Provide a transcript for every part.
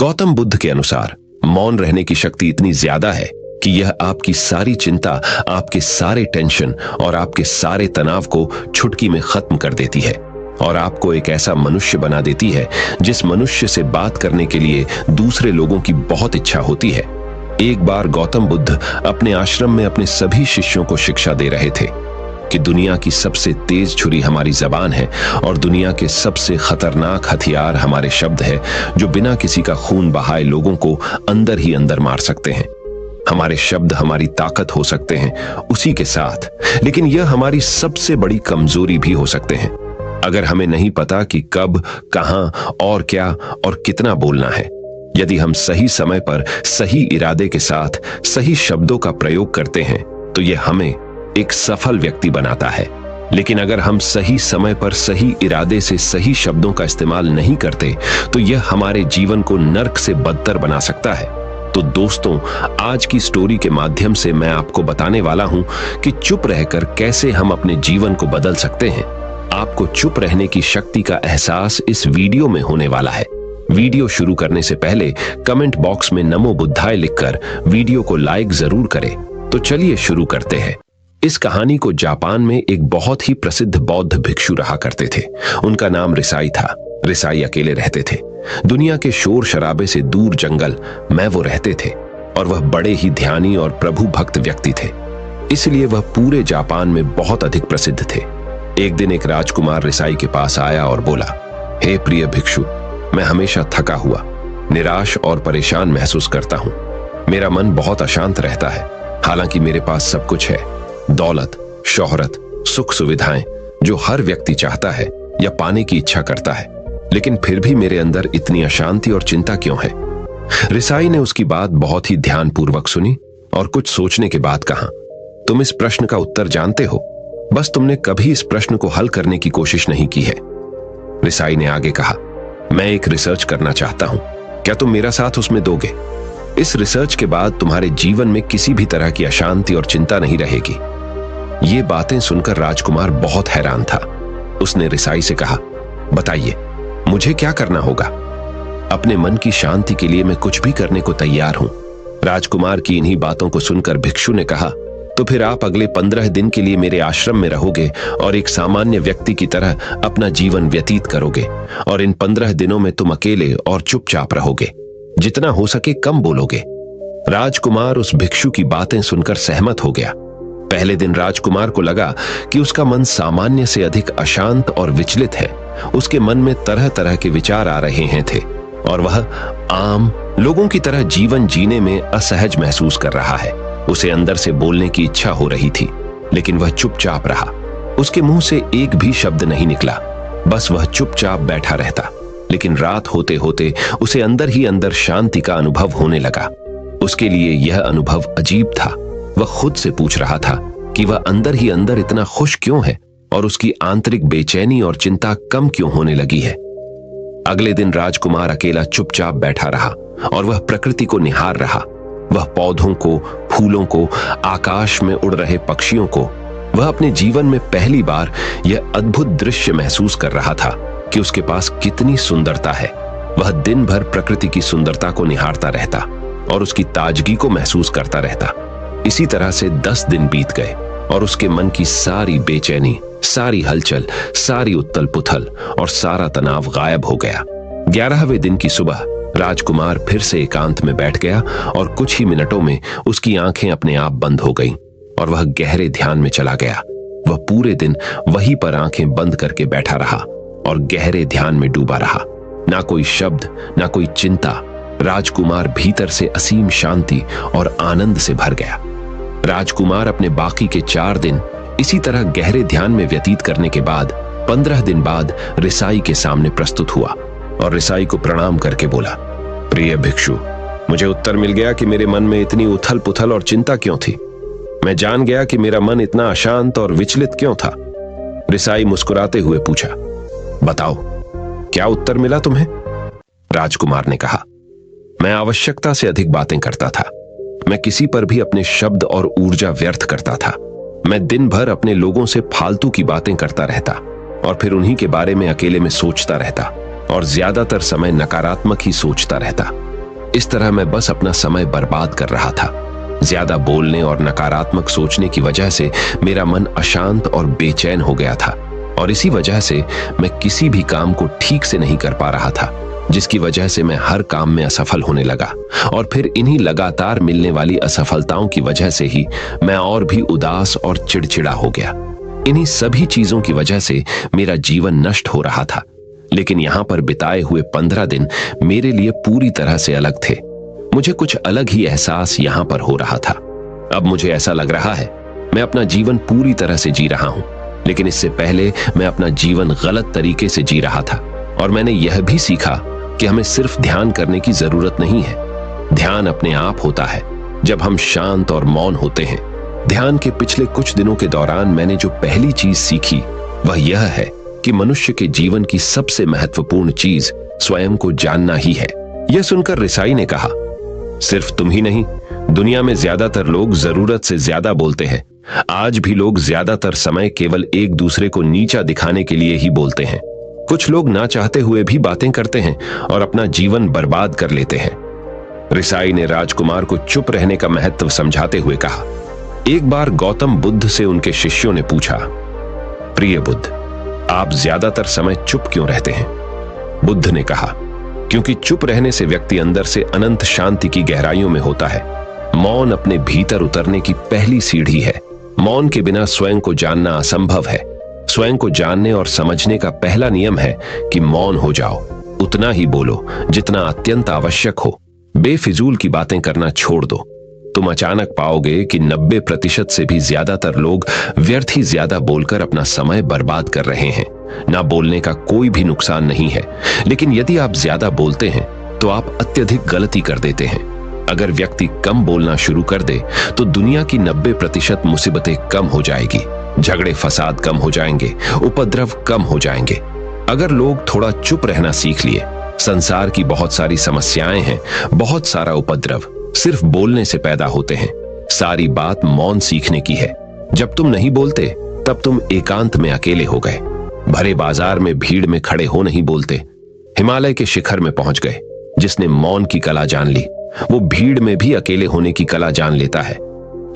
गौतम बुद्ध के अनुसार मौन रहने की शक्ति इतनी ज्यादा है कि यह आपकी सारी चिंता, आपके सारे टेंशन और आपके सारे तनाव को चुटकी में खत्म कर देती है और आपको एक ऐसा मनुष्य बना देती है जिस मनुष्य से बात करने के लिए दूसरे लोगों की बहुत इच्छा होती है। एक बार गौतम बुद्ध अपने आश्रम में अपने सभी शिष्यों को शिक्षा दे रहे थे कि दुनिया की सबसे तेज छुरी हमारी जबान है और दुनिया के सबसे खतरनाक हथियार हमारे शब्द है, जो बिना किसी का खून बहाए लोगों को अंदर ही अंदर मार सकते हैं। हमारे शब्द हमारी ताकत हो सकते हैं उसी के साथ, लेकिन यह हमारी सबसे बड़ी कमजोरी भी हो सकते हैं अगर हमें नहीं पता कि कब, कहां और क्या और कितना बोलना है। यदि हम सही समय पर सही इरादे के साथ सही शब्दों का प्रयोग करते हैं तो यह हमें एक सफल व्यक्ति बनाता है। लेकिन अगर हम सही समय पर सही इरादे से सही शब्दों का इस्तेमाल नहीं करते तो यह हमारे जीवन को नर्क से बदतर बना सकता है। तो दोस्तों, आज की स्टोरी के माध्यम से मैं आपको बताने वाला हूं कि चुप रहकर कैसे हम अपने जीवन को बदल सकते हैं। आपको चुप रहने की शक्ति का एहसास इस वीडियो में होने वाला है। वीडियो शुरू करने से पहले कमेंट बॉक्स में नमो बुद्धाय लिखकर वीडियो को लाइक जरूर करें। तो चलिए शुरू करते हैं। इस कहानी को जापान में एक बहुत ही प्रसिद्ध बौद्ध भिक्षु रहा करते थे। उनका नाम रिसाई था। रिसाई अकेले रहते थे। दुनिया के शोर शराबे से दूर जंगल में वो रहते थे और वह बड़े ही ध्यानी और प्रभु भक्त व्यक्ति थे, इसलिए वह पूरे जापान में बहुत अधिक प्रसिद्ध थे। एक दिन एक राजकुमार रिसाई के पास आया और बोला, हे प्रिय भिक्षु, मैं हमेशा थका हुआ, निराश और परेशान महसूस करता हूँ। मेरा मन बहुत अशांत रहता है। हालांकि मेरे पास सब कुछ है, दौलत, शोहरत, सुख सुविधाएं जो हर व्यक्ति चाहता है या पाने की इच्छा करता है, लेकिन फिर भी मेरे अंदर इतनी अशांति और चिंता क्यों है? रिसाई ने उसकी बात बहुत ही ध्यानपूर्वक सुनी और कुछ सोचने के बाद कहा, तुम इस प्रश्न का उत्तर जानते हो, बस तुमने कभी इस प्रश्न को हल करने की कोशिश नहीं की है। रिसाई ने आगे कहा, मैं एक रिसर्च करना चाहता हूं, क्या तुम मेरा साथ उसमें दोगे? इस रिसर्च के बाद तुम्हारे जीवन में किसी भी तरह की अशांति और चिंता नहीं रहेगी। ये बातें सुनकर राजकुमार बहुत हैरान था। उसने रिसाई से कहा, बताइए, मुझे क्या करना होगा? अपने मन की शांति के लिए मैं कुछ भी करने को तैयार हूं। राजकुमार की इन्हीं बातों को सुनकर भिक्षु ने कहा, तो फिर आप अगले 15 दिन के लिए मेरे आश्रम में रहोगे और एक सामान्य व्यक्ति की तरह अपना जीवन व्यतीत करोगे और इन 15 दिनों में तुम अकेले और चुपचाप रहोगे, जितना हो सके कम बोलोगे। राजकुमार उस भिक्षु की बातें सुनकर सहमत हो गया। पहले दिन राजकुमार को लगा कि उसका मन सामान्य से अधिक अशांत और विचलित है। उसके मन में तरह तरह के विचार आ रहे हैं थे और वह आम लोगों की तरह जीवन जीने में असहज महसूस कर रहा है। उसे अंदर से बोलने की इच्छा हो रही थी, लेकिन वह चुपचाप रहा। उसके मुंह से एक भी शब्द नहीं निकला, बस वह चुपचाप बैठा रहता। लेकिन रात होते होते उसे अंदर ही अंदर शांति का अनुभव होने लगा। उसके लिए यह अनुभव अजीब था। वह खुद से पूछ रहा था कि वह अंदर ही अंदर इतना खुश क्यों है और उसकी आंतरिक बेचैनी और चिंता कम क्यों होने लगी है। अगले दिन राजकुमार अकेला चुपचाप बैठा रहा और वह प्रकृति को निहार रहा। वह पौधों को, फूलों को, आकाश में उड़ रहे पक्षियों को, वह अपने जीवन में पहली बार यह अद्भुत दृश्य महसूस कर रहा था कि उसके पास कितनी सुंदरता है। वह दिन भर प्रकृति की सुंदरता को निहारता रहता और उसकी ताजगी को महसूस करता रहता। इसी तरह से 10 दिन बीत गए और उसके मन की सारी बेचैनी, सारी हलचल, सारी उथल पुथल और सारा तनाव गायब हो गया। 11वें दिन की सुबह राजकुमार फिर से एकांत में बैठ गया और कुछ ही मिनटों में उसकी आंखें अपने आप बंद हो गईं और वह गहरे ध्यान में चला गया। वह पूरे दिन वहीं पर आंखें बंद करके बैठा रहा और गहरे ध्यान में डूबा रहा। ना कोई शब्द, ना कोई चिंता। राजकुमार भीतर से असीम शांति और आनंद से भर गया। राजकुमार अपने बाकी के 4 दिन इसी तरह गहरे ध्यान में व्यतीत करने के बाद 15 दिन बाद रिसाई के सामने प्रस्तुत हुआ और रिसाई को प्रणाम करके बोला, प्रिय भिक्षु, मुझे उत्तर मिल गया कि मेरे मन में इतनी उथल पुथल और चिंता क्यों थी। मैं जान गया कि मेरा मन इतना अशांत और विचलित क्यों था। रिसाई मुस्कुराते हुए पूछा, बताओ, क्या उत्तर मिला तुम्हें? राजकुमार ने कहा, मैं आवश्यकता से अधिक बातें करता था। मैं किसी पर भी अपने शब्द और ऊर्जा व्यर्थ करता था। मैं दिन भर अपने लोगों से फालतू की बातें करता रहता और फिर उन्हीं के बारे में अकेले में सोचता रहता और ज्यादातर समय नकारात्मक ही सोचता रहता। इस तरह मैं बस अपना समय बर्बाद कर रहा था। ज्यादा बोलने और नकारात्मक सोचने की वजह से मेरा मन अशांत और बेचैन हो गया था, और इसी वजह से मैं किसी भी काम को ठीक से नहीं कर पा रहा था, जिसकी वजह से मैं हर काम में असफल होने लगा। और फिर इन्हीं लगातार मिलने वाली असफलताओं की वजह से ही मैं और भी उदास और चिड़चिड़ा हो गया। इन्हीं सभी चीजों की वजह से मेरा जीवन नष्ट हो रहा था। लेकिन यहां पर बिताए हुए 15 दिन मेरे लिए पूरी तरह से अलग थे। मुझे कुछ अलग ही एहसास यहां पर हो रहा था। अब मुझे ऐसा लग रहा है मैं अपना जीवन पूरी तरह से जी रहा हूं, लेकिन इससे पहले मैं अपना जीवन गलत तरीके से जी रहा था। और मैंने यह भी सीखा कि हमें सिर्फ ध्यान करने की जरूरत नहीं है। ध्यान अपने आप होता है जब हम शांत और मौन होते हैं। ध्यान के पिछले कुछ दिनों के दौरान मैंने जो पहली चीज सीखी वह यह है कि मनुष्य के जीवन की सबसे महत्वपूर्ण चीज स्वयं को जानना ही है। यह सुनकर रिसाई ने कहा, सिर्फ तुम ही नहीं, दुनिया में ज्यादातर लोग जरूरत से ज्यादा बोलते हैं। आज भी लोग ज्यादातर समय केवल एक दूसरे को नीचा दिखाने के लिए ही बोलते हैं। कुछ लोग ना चाहते हुए भी बातें करते हैं और अपना जीवन बर्बाद कर लेते हैं। रिसाई ने राजकुमार को चुप रहने का महत्व समझाते हुए कहा। एक बार गौतम बुद्ध से उनके शिष्यों ने पूछा, प्रिय बुद्ध, आप ज्यादातर समय चुप क्यों रहते हैं? बुद्ध ने कहा, क्योंकि चुप रहने से व्यक्ति अंदर से अनंत शांति की गहराइयों में होता है। मौन अपने भीतर उतरने की पहली सीढ़ी है। मौन के बिना स्वयं को जानना असंभव है। स्वयं को जानने और समझने का पहला नियम है कि मौन हो जाओ। उतना ही बोलो जितना अत्यंत आवश्यक हो। बेफिजूल की बातें करना छोड़ दो। तुम अचानक पाओगे कि 90% से भी ज्यादातर लोग व्यर्थ ही ज्यादा बोलकर अपना समय बर्बाद कर रहे हैं। ना बोलने का कोई भी नुकसान नहीं है, लेकिन यदि आप ज्यादा बोलते हैं तो आप अत्यधिक गलती कर देते हैं। अगर व्यक्ति कम बोलना शुरू कर दे तो दुनिया की 90% मुसीबतें कम हो जाएगी, झगड़े फसाद कम हो जाएंगे, उपद्रव कम हो जाएंगे। अगर लोग थोड़ा चुप रहना सीख लिए, संसार की बहुत सारी समस्याएं हैं, बहुत सारा उपद्रव सिर्फ बोलने से पैदा होते हैं। सारी बात मौन सीखने की है। जब तुम नहीं बोलते तब तुम एकांत में अकेले हो गए। भरे बाजार में भीड़ में खड़े हो नहीं बोलते। हिमालय के शिखर में पहुंच गए। जिसने मौन की कला जान ली वो भीड़ में भी अकेले होने की कला जान लेता है।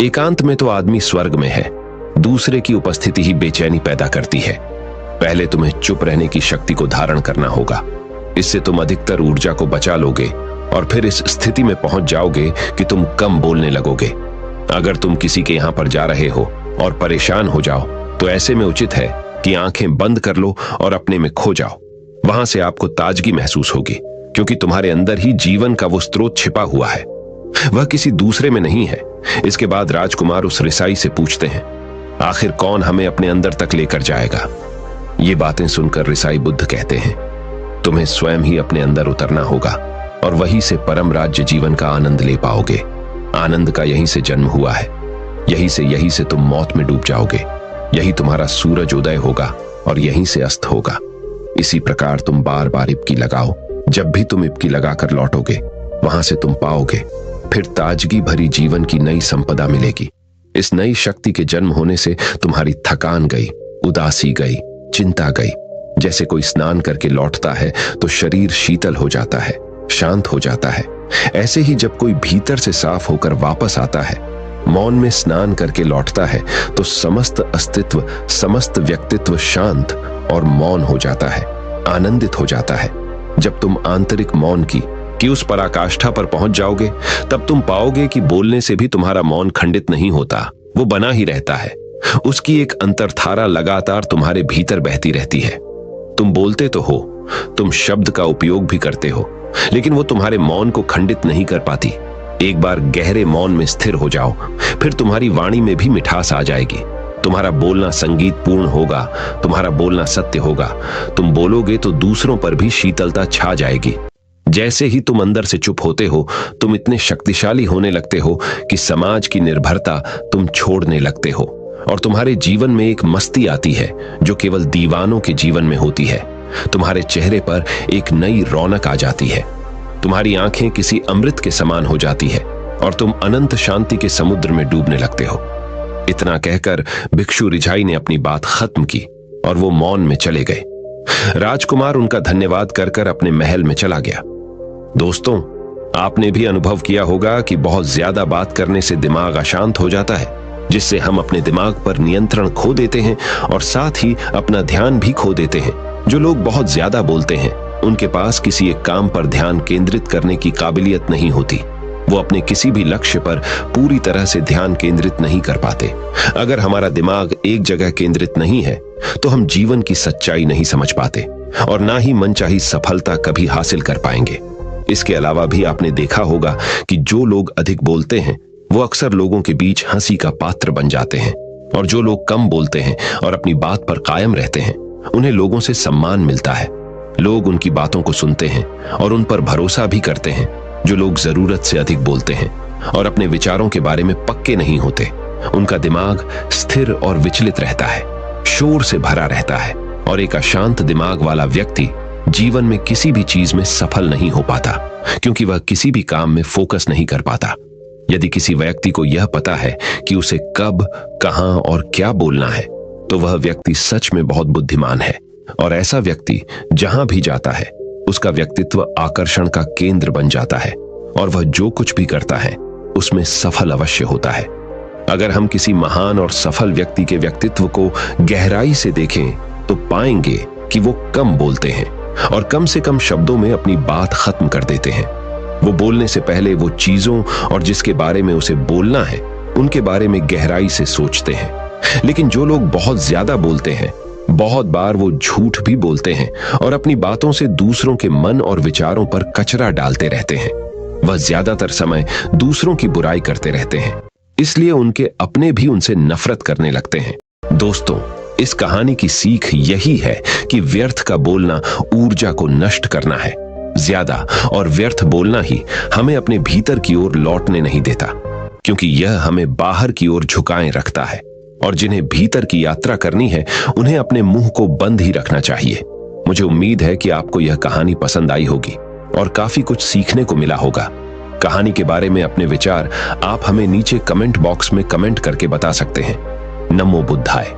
एकांत में तो आदमी स्वर्ग में है। दूसरे की उपस्थिति ही बेचैनी पैदा करती है। पहले तुम्हें चुप रहने की शक्ति को धारण करना होगा। इससे तुम अधिकतर ऊर्जा को बचा लोगे और फिर इस स्थिति में पहुंच जाओगे कि तुम कम बोलने लगोगे। अगर तुम किसी के यहां पर जा रहे हो और परेशान हो जाओ तो ऐसे में उचित है कि आंखें बंद कर लो और अपने में खो जाओ। वहां से आपको ताजगी महसूस होगी, क्योंकि तुम्हारे अंदर ही जीवन का वो स्रोत छिपा हुआ है, वह किसी दूसरे में नहीं है। इसके बाद राजकुमार उस रिसाई से पूछते हैं, आखिर कौन हमें अपने अंदर तक लेकर जाएगा? ये बातें सुनकर रिसाई बुद्ध कहते हैं, तुम्हें स्वयं ही अपने अंदर उतरना होगा और वहीं से परम राज्य जीवन का आनंद ले पाओगे। आनंद का यहीं से जन्म हुआ है। यहीं से तुम मौत में डूब जाओगे। यही तुम्हारा सूरज उदय होगा और यहीं से अस्त होगा। इसी प्रकार तुम बार बार इबकी लगाओ। जब भी तुम इबकी लगाकर लौटोगे वहां से तुम पाओगे फिर ताजगी भरी जीवन की नई संपदा मिलेगी। इस नई शक्ति के जन्म होने से तुम्हारी थकान गई, उदासी गई, चिंता गई। जैसे कोई स्नान करके लौटता है तो शरीर शीतल हो जाता है, शांत हो जाता है। ऐसे ही जब कोई भीतर से साफ होकर वापस आता है, मौन में स्नान करके लौटता है, तो समस्त अस्तित्व, समस्त व्यक्तित्व शांत और मौन हो जाता है, आनंदित हो जाता है। जब तुम आंतरिक मौन की उस पराकाष्ठा पर पहुंच जाओगे, तब तुम पाओगे कि बोलने से भी तुम्हारा मौन खंडित नहीं होता, वो बना ही रहता है। उसकी एक अंतर्धारा लगातार तुम्हारे भीतर बहती रहती है। तुम बोलते तो हो, तुम शब्द का उपयोग भी करते हो, लेकिन वो तुम्हारे मौन को खंडित नहीं कर पाती। एक बार गहरे मौन में स्थिर हो जाओ, फिर तुम्हारी वाणी में भी मिठास आ जाएगी। तुम्हारा बोलना संगीत पूर्ण होगा, तुम्हारा बोलना सत्य होगा। तुम बोलोगे तो दूसरों पर भी शीतलता छा जाएगी। जैसे ही तुम अंदर से चुप होते हो, तुम इतने शक्तिशाली होने लगते हो कि समाज की निर्भरता तुम छोड़ने लगते हो और तुम्हारे जीवन में एक मस्ती आती है जो केवल दीवानों के जीवन में होती है। तुम्हारे चेहरे पर एक नई रौनक आ जाती है। तुम्हारी आंखें किसी अमृत के समान हो जाती है और तुम अनंत शांति के समुद्र में डूबने लगते हो। इतना कहकर भिक्षु रिझाई ने अपनी बात खत्म की और वो मौन में चले गए। राजकुमार उनका धन्यवाद कर अपने महल में चला गया। दोस्तों, आपने भी अनुभव किया होगा कि बहुत ज्यादा बात करने से दिमाग अशांत हो जाता है, जिससे हम अपने दिमाग पर नियंत्रण खो देते हैं और साथ ही अपना ध्यान भी खो देते हैं। जो लोग बहुत ज्यादा बोलते हैं उनके पास किसी एक काम पर ध्यान केंद्रित करने की काबिलियत नहीं होती। वो अपने किसी भी लक्ष्य पर पूरी तरह से ध्यान केंद्रित नहीं कर पाते। अगर हमारा दिमाग एक जगह केंद्रित नहीं है तो हम जीवन की सच्चाई नहीं समझ पाते और ना ही मनचाही सफलता कभी हासिल कर पाएंगे। इसके अलावा भी आपने देखा होगा कि जो लोग अधिक बोलते हैं वो अक्सर लोगों के बीच हंसी का पात्र बन जाते हैं, और जो लोग कम बोलते हैं और अपनी बात पर कायम रहते हैं उन्हें लोगों से सम्मान मिलता है। लोग उनकी बातों को सुनते हैं और उन पर भरोसा भी करते हैं। जो लोग जरूरत से अधिक बोलते हैं और अपने विचारों के बारे में पक्के नहीं होते, उनका दिमाग स्थिर और विचलित रहता है, शोर से भरा रहता है, और एक अशांत दिमाग वाला व्यक्ति जीवन में किसी भी चीज में सफल नहीं हो पाता, क्योंकि वह किसी भी काम में फोकस नहीं कर पाता। यदि किसी व्यक्ति को यह पता है कि उसे कब, कहां और क्या बोलना है, तो वह व्यक्ति सच में बहुत बुद्धिमान है, और ऐसा व्यक्ति जहां भी जाता है उसका व्यक्तित्व आकर्षण का केंद्र बन जाता है और वह जो कुछ भी करता है उसमें सफल अवश्य होता है। अगर हम किसी महान और सफल व्यक्ति के व्यक्तित्व को गहराई से देखें तो पाएंगे कि वो कम बोलते हैं और कम से कम शब्दों में अपनी बात खत्म कर देते हैं। वो बोलने से पहले वो चीजों और जिसके बारे में उसे बोलना है उनके बारे में गहराई से सोचते हैं। लेकिन जो लोग बहुत ज्यादा बोलते हैं, बहुत बार वो झूठ भी बोलते हैं और अपनी बातों से दूसरों के मन और विचारों पर कचरा डालते रहते हैं। वह ज्यादातर समय दूसरों की बुराई करते रहते हैं, इसलिए उनके अपने भी उनसे नफरत करने लगते हैं। दोस्तों, इस कहानी की सीख यही है कि व्यर्थ का बोलना ऊर्जा को नष्ट करना है। ज्यादा और व्यर्थ बोलना ही हमें अपने भीतर की ओर लौटने नहीं देता, क्योंकि यह हमें बाहर की ओर झुकाए रखता है, और जिन्हें भीतर की यात्रा करनी है उन्हें अपने मुंह को बंद ही रखना चाहिए। मुझे उम्मीद है कि आपको यह कहानी पसंद आई होगी और काफी कुछ सीखने को मिला होगा। कहानी के बारे में अपने विचार आप हमें नीचे कमेंट बॉक्स में कमेंट करके बता सकते हैं। नमो बुद्धाय।